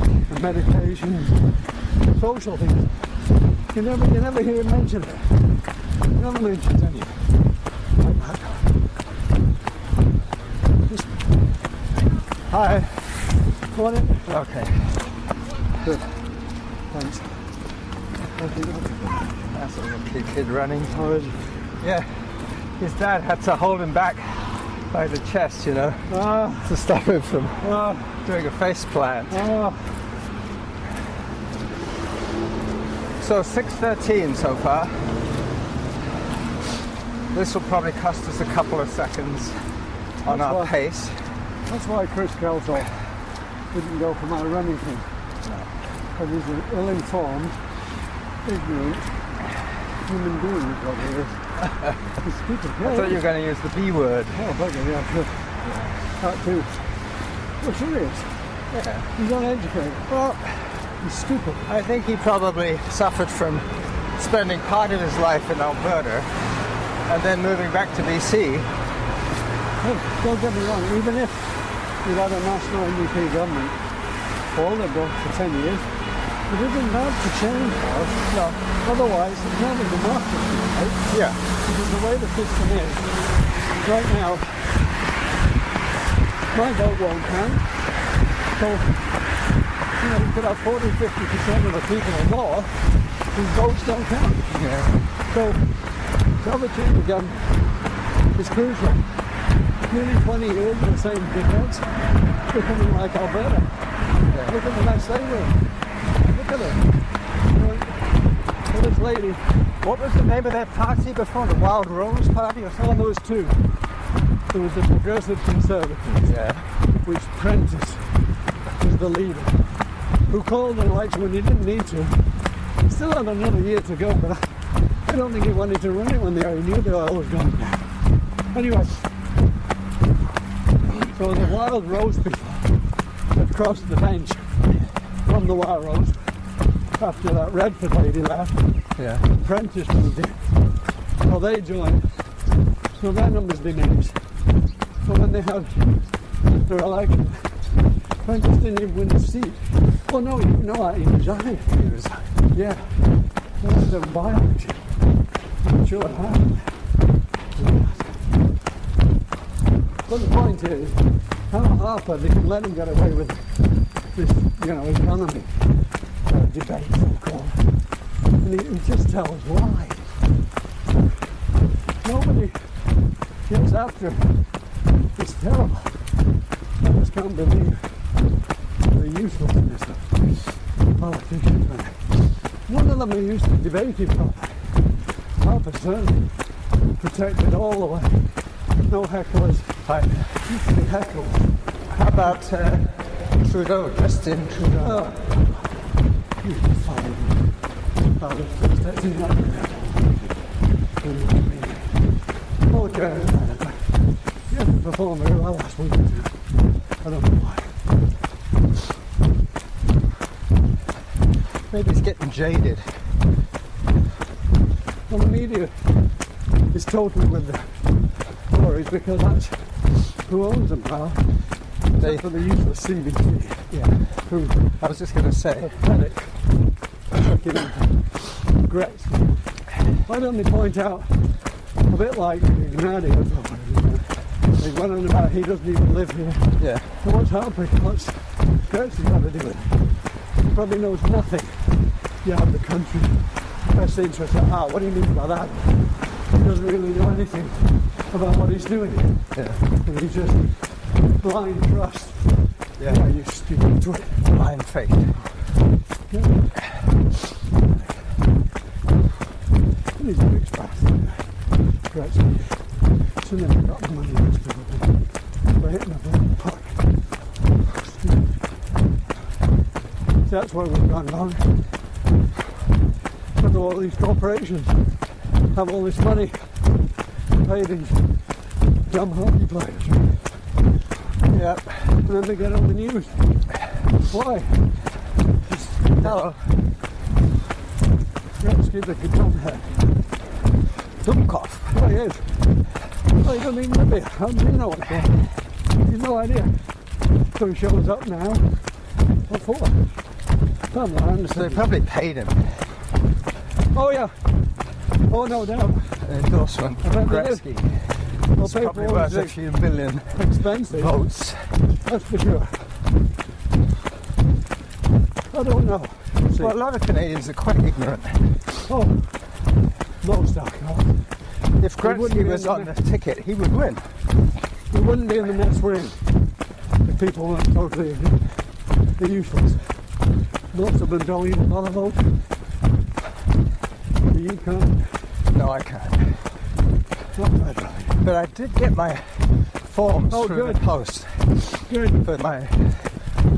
[SPEAKER 2] and medication, social things. You never hear him mention it. You never mentions anything. Like that. Just, hi. Morning.
[SPEAKER 1] Okay.
[SPEAKER 2] Good. Thanks.
[SPEAKER 1] That's a little kid running.
[SPEAKER 2] How is it?
[SPEAKER 1] Yeah. His dad had to hold him back by the chest, you know, to stop him from doing a face plant. So 6:13 so far. This will probably cost us a couple of seconds on our pace.
[SPEAKER 2] That's why Chris Kelso didn't go for my running thing. Because he's an ill-informed, ignorant human being, is what he is. He's stupid.
[SPEAKER 1] I thought you were going to use the B word.
[SPEAKER 2] Oh, bugger, yeah, sure. That too. Well, serious.
[SPEAKER 1] Yeah.
[SPEAKER 2] He's uneducated.
[SPEAKER 1] Well,
[SPEAKER 2] He's stupid.
[SPEAKER 1] I think he probably suffered from spending part of his life in Alberta and then moving back to BC.
[SPEAKER 2] Hey, don't get me wrong, even if we'd had a national NDP government, all Liberal for 10 years, it isn't bad to change ours. No. Otherwise, it's not a democracy, right?
[SPEAKER 1] Yeah.
[SPEAKER 2] Because the way the system is, right now, my vote won't count. So, you know, you could have 40-50% of the people in law whose votes don't count.
[SPEAKER 1] Yeah.
[SPEAKER 2] So, to have a change of government is crucial. Nearly 20 years of the same dickheads becoming like Alberta.
[SPEAKER 1] Yeah.
[SPEAKER 2] Look at the mess they were. Look at it. So this lady,
[SPEAKER 1] What was the name of that party before? The Wild Rose Party or something?
[SPEAKER 2] well, there was two. There was the Progressive Conservatives,
[SPEAKER 1] Yeah.
[SPEAKER 2] which Prentice was the leader, who called an election when he didn't need to. He still had another year to go, but I don't think he wanted to run it when they already knew the oil was going down. Anyway, so the Wild Rose people had crossed the bench from the Wild Rose after that Redford lady left.
[SPEAKER 1] Yeah.
[SPEAKER 2] Prentice moved in. So they joined. So their numbers diminished. So when they had their election, Prentice didn't even win the seat. Oh no, he resigned.
[SPEAKER 1] He resigned.
[SPEAKER 2] Yeah. That was a by-election. I'm not sure what happened. But the point is, how Harper, they can let him get away with this, economy debate, so-called. And he just tells why. Nobody gets after him. It's terrible. I just can't believe the uselessness of politicians. None of them are used to debating properly. Harper's certainly protected all the way. No hecklers.
[SPEAKER 1] Fine.
[SPEAKER 2] Used to be heckled.
[SPEAKER 1] How about Trudeau, Justin Trudeau?
[SPEAKER 2] Oh, he's fine. Protecting that. Oh, Graeme. He hasn't performed very well last week. I don't know why.
[SPEAKER 1] Maybe he's getting jaded.
[SPEAKER 2] Well, the media is totally with the Tories because that's who owns them now.
[SPEAKER 1] They,
[SPEAKER 2] for the useless CBC.
[SPEAKER 1] yeah.
[SPEAKER 2] Who
[SPEAKER 1] I was just going to say,
[SPEAKER 2] pathetic. Great. Why don't they point out a bit like Ignatius? They went on about he doesn't even live here.
[SPEAKER 1] yeah,
[SPEAKER 2] So what's Harper? What's Gretchen got to do with it? He probably knows nothing. You have the country best interest at heart. What do you mean by that? He doesn't really know anything about what he's doing.
[SPEAKER 1] yeah,
[SPEAKER 2] And he's just blind trust.
[SPEAKER 1] yeah.
[SPEAKER 2] You stupid twit.
[SPEAKER 1] Blind faith.
[SPEAKER 2] Yeah. And he's a big bastard. Gretchen. So never got the money in his building. By hitting a bloody puck. That's where we've gone wrong. Look at all these corporations have all this money to pay these dumb hockey players.
[SPEAKER 1] Yep.
[SPEAKER 2] And then they get on the news. Why?
[SPEAKER 1] Hello.
[SPEAKER 2] Gretzky, the guitar head.
[SPEAKER 1] Dumkopf.
[SPEAKER 2] Well, he is. Well, he doesn't even live here. How do you know what's going on? You've no idea. So he shows up now. What for? I
[SPEAKER 1] So they
[SPEAKER 2] understand.
[SPEAKER 1] probably paid him
[SPEAKER 2] Oh, yeah. Oh, no doubt.
[SPEAKER 1] an endorsement
[SPEAKER 2] I
[SPEAKER 1] from
[SPEAKER 2] bet they did.
[SPEAKER 1] Gretzky.
[SPEAKER 2] Well,
[SPEAKER 1] It's probably
[SPEAKER 2] paper
[SPEAKER 1] worth a
[SPEAKER 2] was
[SPEAKER 1] few million
[SPEAKER 2] expensive.
[SPEAKER 1] votes.
[SPEAKER 2] That's for sure. I don't know. See.
[SPEAKER 1] Well, a lot of Canadians are quite ignorant.
[SPEAKER 2] Oh, most are.
[SPEAKER 1] If
[SPEAKER 2] wouldn't
[SPEAKER 1] Gretzky
[SPEAKER 2] be
[SPEAKER 1] was
[SPEAKER 2] in
[SPEAKER 1] on
[SPEAKER 2] the-
[SPEAKER 1] the ticket, he would win.
[SPEAKER 2] We wouldn't be in the next ring if people weren't totally useless. Most of them don't even bother voting. You can't.
[SPEAKER 1] No, I can't.
[SPEAKER 2] Not federally.
[SPEAKER 1] But I did get my forms
[SPEAKER 2] Oh,
[SPEAKER 1] through
[SPEAKER 2] good.
[SPEAKER 1] the post
[SPEAKER 2] Good.
[SPEAKER 1] for my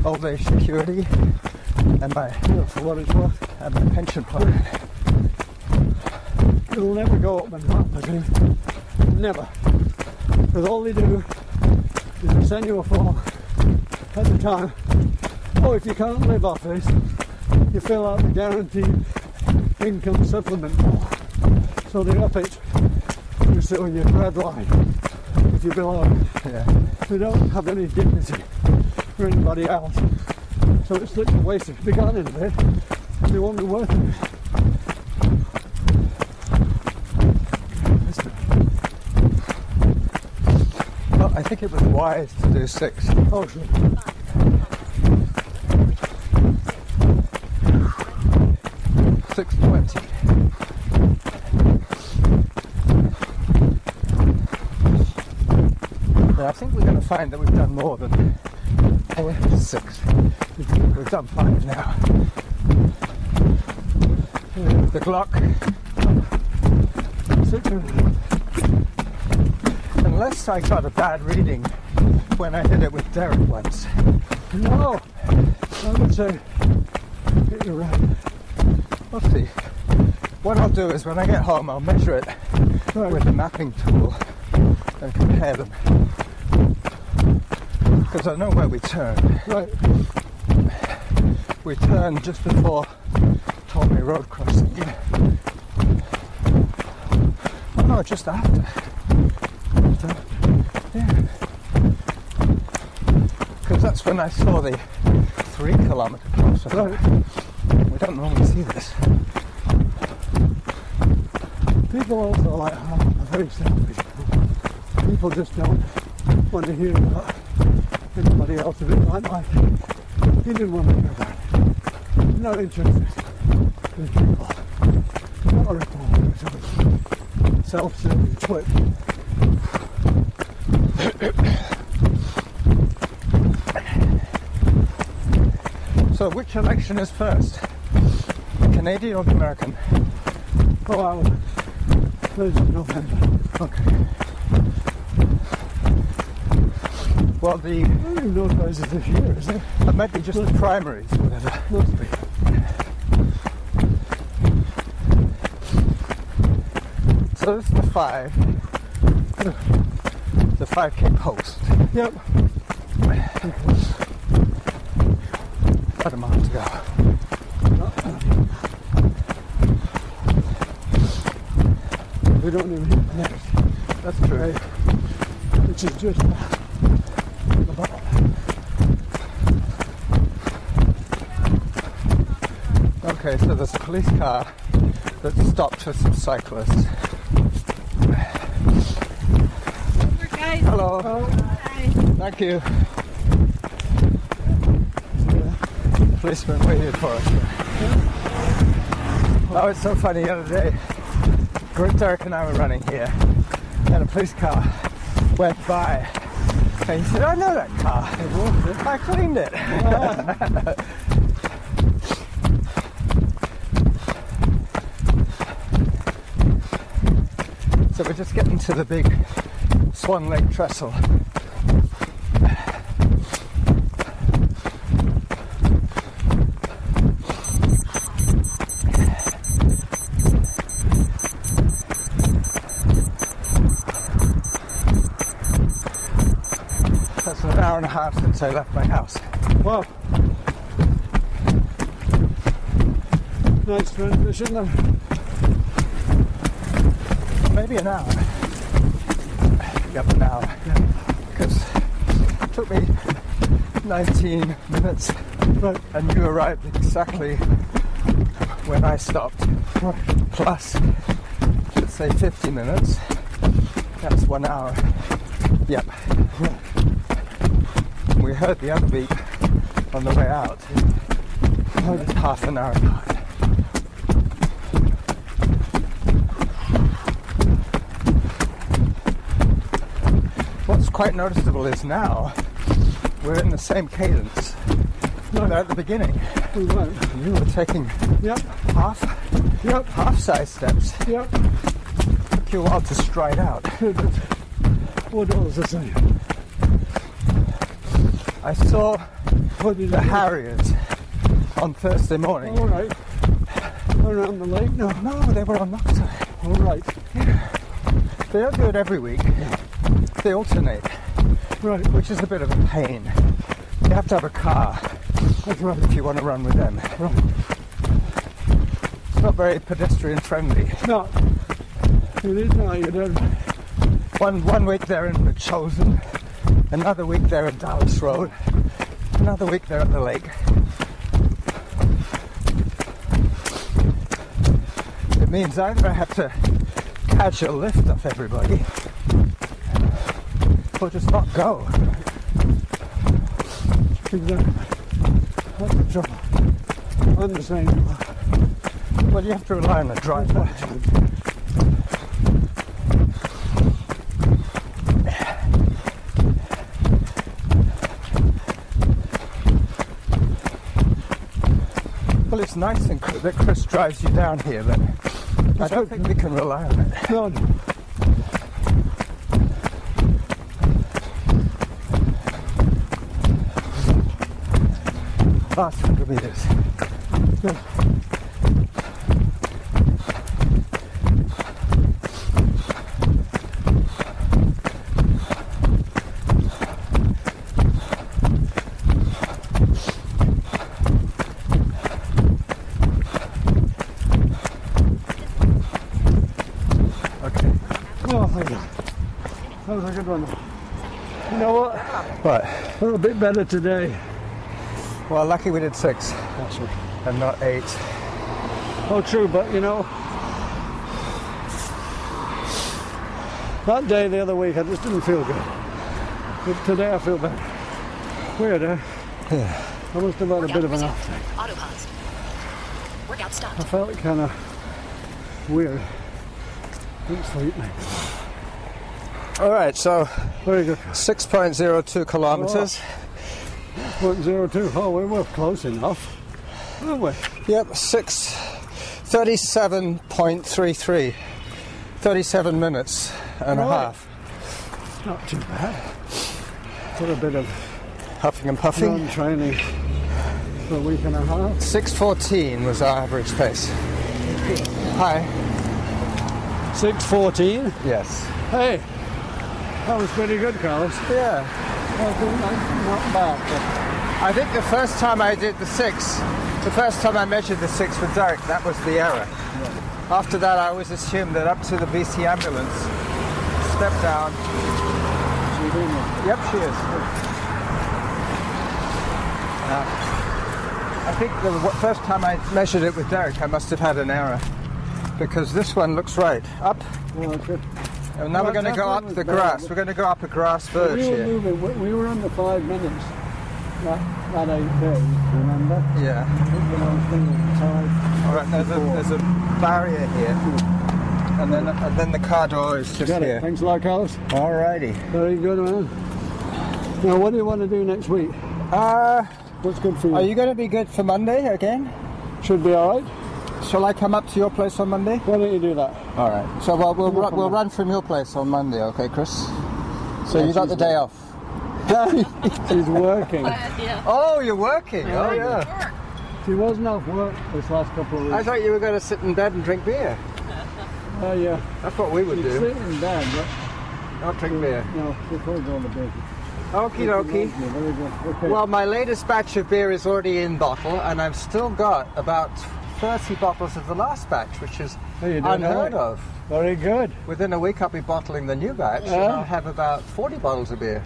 [SPEAKER 1] old age security and my
[SPEAKER 2] For what it's worth.
[SPEAKER 1] pension plan.
[SPEAKER 2] It'll never go up in half, I think. Never. Because all they do is they send you a form at the time. Oh, if you can't live off this, you fill out the guaranteed income supplement form. So they up it. You're still in your red line if you belong.
[SPEAKER 1] Yeah.
[SPEAKER 2] They don't have any dignity for anybody else. So it's such a waste of big on in there. They won't be worth it.
[SPEAKER 1] Well, I think it was wise to do 6.
[SPEAKER 2] Oh, sure.
[SPEAKER 1] 6:20. Yeah, I think we're going to find that we've done more than 6. We've done 5 now. The clock,
[SPEAKER 2] 6.
[SPEAKER 1] unless I got a bad reading when I did it with Derek once.
[SPEAKER 2] No, I would say you're right.
[SPEAKER 1] We'll see. What I'll do is when I get home, I'll measure it with the mapping tool and compare them. Because I know where we turned.
[SPEAKER 2] Right.
[SPEAKER 1] We turned just before Tormey Road crossing. Oh no, just after. Yeah. Because that's when I saw the 3 kilometre crossover.
[SPEAKER 2] Right.
[SPEAKER 1] We don't normally see this.
[SPEAKER 2] People also like are very selfish. People just don't want to hear about anybody else of it. He didn't want to hear about it. Not interested in people. Not a reporter. Self-serving twit.
[SPEAKER 1] So which election is first? The Canadian or the American?
[SPEAKER 2] Oh, I was 3rd of November.
[SPEAKER 1] Okay. Well,
[SPEAKER 2] I don't even know if those is this year, is it?
[SPEAKER 1] it might be just the primaries, whatever.
[SPEAKER 2] Must be.
[SPEAKER 1] So this is the 5K post.
[SPEAKER 2] Yep.
[SPEAKER 1] About a mile to go.
[SPEAKER 2] We don't even hit the next.
[SPEAKER 1] That's true.
[SPEAKER 2] Right. Which is just the bottom.
[SPEAKER 1] Okay, so there's a police car that stopped for some cyclists. Hello. Thank you. Policeman waited for us. Oh, it's so funny. The other day, Derek and I were running here, and a police car went by, and he said, "I know that car. I cleaned it." So we're just getting to the big Swan Lake trestle. That's an hour and a half since I left my house.
[SPEAKER 2] Wow. Nice transition there.
[SPEAKER 1] Maybe an hour. Yep, an hour. Because it took me 19 minutes,
[SPEAKER 2] Right.
[SPEAKER 1] and you arrived exactly when I stopped.
[SPEAKER 2] Right.
[SPEAKER 1] Plus, let's say 50 minutes. That's 1 hour. Yep. We heard the other beat on the way out. It's half an hour apart. What's quite noticeable is now we're in the same cadence. But at the beginning,
[SPEAKER 2] We went.
[SPEAKER 1] you were taking
[SPEAKER 2] Yep.
[SPEAKER 1] half-size steps.
[SPEAKER 2] Yep.
[SPEAKER 1] Took you a while to stride out.
[SPEAKER 2] What else the same?
[SPEAKER 1] I saw
[SPEAKER 2] What did
[SPEAKER 1] the
[SPEAKER 2] you do?
[SPEAKER 1] Harriers on Thursday morning.
[SPEAKER 2] All right. Around the lake? No.
[SPEAKER 1] No, they were on Knoxside.
[SPEAKER 2] All right.
[SPEAKER 1] They don't do it every week. They alternate,
[SPEAKER 2] Right.
[SPEAKER 1] which is a bit of a pain. You have to have a car
[SPEAKER 2] That's right.
[SPEAKER 1] if you want to run with them.
[SPEAKER 2] Right.
[SPEAKER 1] It's not very pedestrian friendly.
[SPEAKER 2] No. It is now. You don't.
[SPEAKER 1] One week they're in Chosen, another week they're at Dallas Road, another week they're at the lake. It means either I have to catch a lift off everybody, or just not go.
[SPEAKER 2] Exactly. That's the trouble. I'm the same.
[SPEAKER 1] Well, you have to rely on the driver. Well, it's nice that Chris drives you down here, but I don't think we can rely on it.
[SPEAKER 2] No, no.
[SPEAKER 1] Last 100 meters. Okay.
[SPEAKER 2] Oh, thank you. That was a good one. You know what?
[SPEAKER 1] What?
[SPEAKER 2] A little bit better today.
[SPEAKER 1] Well, lucky we did 6
[SPEAKER 2] That's right.
[SPEAKER 1] and not 8.
[SPEAKER 2] Oh, true, but you know, that day the other week I just didn't feel good. But today I feel better. Weird, eh?
[SPEAKER 1] Yeah.
[SPEAKER 2] I must have had a
[SPEAKER 3] Workout
[SPEAKER 2] bit of an
[SPEAKER 3] resumed.
[SPEAKER 2] off.
[SPEAKER 3] Auto paused. Workout
[SPEAKER 2] I
[SPEAKER 3] stopped.
[SPEAKER 2] felt kind of weird. Didn't sleep, mate.
[SPEAKER 1] All right, so
[SPEAKER 2] Very good.
[SPEAKER 1] 6.02 kilometers.
[SPEAKER 2] 0.02. Oh, we were close enough. Weren't we?
[SPEAKER 1] Yep, 37.33. 37 minutes and a
[SPEAKER 2] Right.
[SPEAKER 1] half.
[SPEAKER 2] Not too bad. Put a bit of
[SPEAKER 1] Huffing and puffing.
[SPEAKER 2] non-training for a week and a half.
[SPEAKER 1] 6:14 was our average pace. Hi.
[SPEAKER 2] 6:14.
[SPEAKER 1] Yes.
[SPEAKER 2] Hey, that was pretty good, Carlos.
[SPEAKER 1] Yeah.
[SPEAKER 2] Not bad.
[SPEAKER 1] I think the first time I did the 6, the first time I measured the 6 with Derek, that was the error. After that, I always assumed that up to the BC ambulance, step down.
[SPEAKER 2] She's doing it.
[SPEAKER 1] Yep, she is. I think the first time I measured it with Derek, I must have had an error. Because this one looks right. Up.
[SPEAKER 2] Well, that's good.
[SPEAKER 1] And now
[SPEAKER 2] Well,
[SPEAKER 1] we're going to
[SPEAKER 2] that
[SPEAKER 1] go
[SPEAKER 2] one
[SPEAKER 1] up
[SPEAKER 2] was
[SPEAKER 1] the
[SPEAKER 2] bad,
[SPEAKER 1] grass.
[SPEAKER 2] but-
[SPEAKER 1] We're going to go up a grass verge
[SPEAKER 2] We were
[SPEAKER 1] here.
[SPEAKER 2] moving. We were under 5 minutes. That 8 days, remember?
[SPEAKER 1] Yeah.
[SPEAKER 2] When I was thinking tide.
[SPEAKER 1] All right, there's a barrier here. And then the car door is just
[SPEAKER 2] Got
[SPEAKER 1] here.
[SPEAKER 2] it. Thanks a lot, Carlos.
[SPEAKER 1] All righty.
[SPEAKER 2] Very good, man. Now, what do you want to do next week? What's good for you?
[SPEAKER 1] Are you going to be good for Monday again?
[SPEAKER 2] Should be all right.
[SPEAKER 1] Shall I come up to your place on Monday?
[SPEAKER 2] Why don't you do that?
[SPEAKER 1] All right. So we'll run from your place on Monday, okay, Chris? So you got the day off.
[SPEAKER 2] She's working.
[SPEAKER 1] Oh, you're working. Oh, yeah.
[SPEAKER 2] She wasn't off work this last couple of weeks.
[SPEAKER 1] I thought you were going to sit in bed and drink beer.
[SPEAKER 2] Oh, yeah.
[SPEAKER 1] That's what we would
[SPEAKER 2] She'd
[SPEAKER 1] do.
[SPEAKER 2] sit in bed, but
[SPEAKER 1] Not drink beer.
[SPEAKER 2] no, she closed all the business.
[SPEAKER 1] Okie dokie.
[SPEAKER 2] Very good. Okay.
[SPEAKER 1] Well, my latest batch of beer is already in bottle, and I've still got about 30 bottles of the last batch, which is
[SPEAKER 2] Oh, you're doing
[SPEAKER 1] unheard
[SPEAKER 2] all right.
[SPEAKER 1] of.
[SPEAKER 2] Very good.
[SPEAKER 1] Within a week, I'll be bottling the new batch, and
[SPEAKER 2] Yeah.
[SPEAKER 1] I'll have about 40 bottles of beer.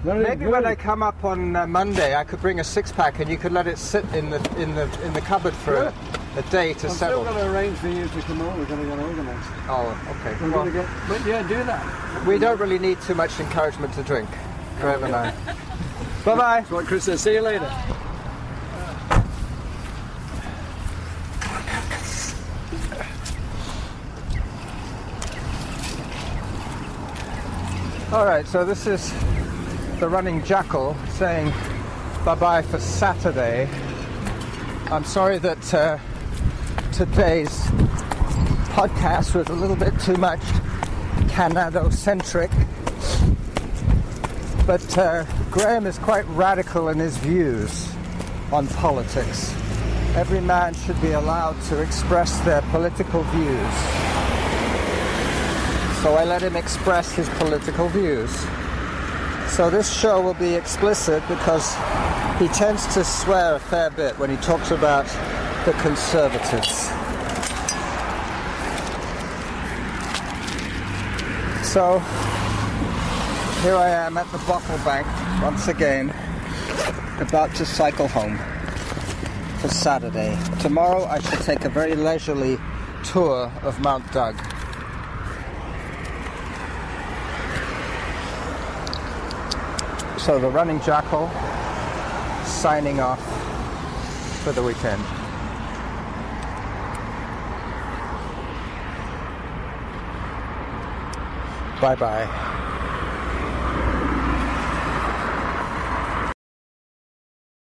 [SPEAKER 2] Very
[SPEAKER 1] Maybe
[SPEAKER 2] good.
[SPEAKER 1] when I come up on Monday, I could bring a 6-pack, and you could let it sit in the cupboard for a day to
[SPEAKER 2] I'm
[SPEAKER 1] settle.
[SPEAKER 2] still going to arrange for you to come over. We're going to get organised.
[SPEAKER 1] Oh, okay.
[SPEAKER 2] We're
[SPEAKER 1] Well,
[SPEAKER 2] going to get. But yeah, do that.
[SPEAKER 1] we don't really need too much encouragement to drink, Graeme and I. Bye-bye.
[SPEAKER 2] That's what Chris says. See you later.
[SPEAKER 1] All right, so this is the running jackal saying bye-bye for Saturday. I'm sorry that today's podcast was a little bit too much Canado-centric, but Graeme is quite radical in his views on politics. Every man should be allowed to express their political views. So I let him express his political views. So this show will be explicit because he tends to swear a fair bit when he talks about the Conservatives. So here I am at the bottle bank once again, about to cycle home for Saturday. Tomorrow I shall take a very leisurely tour of Mount Doug. So the running jackal signing off for the weekend. Bye-bye.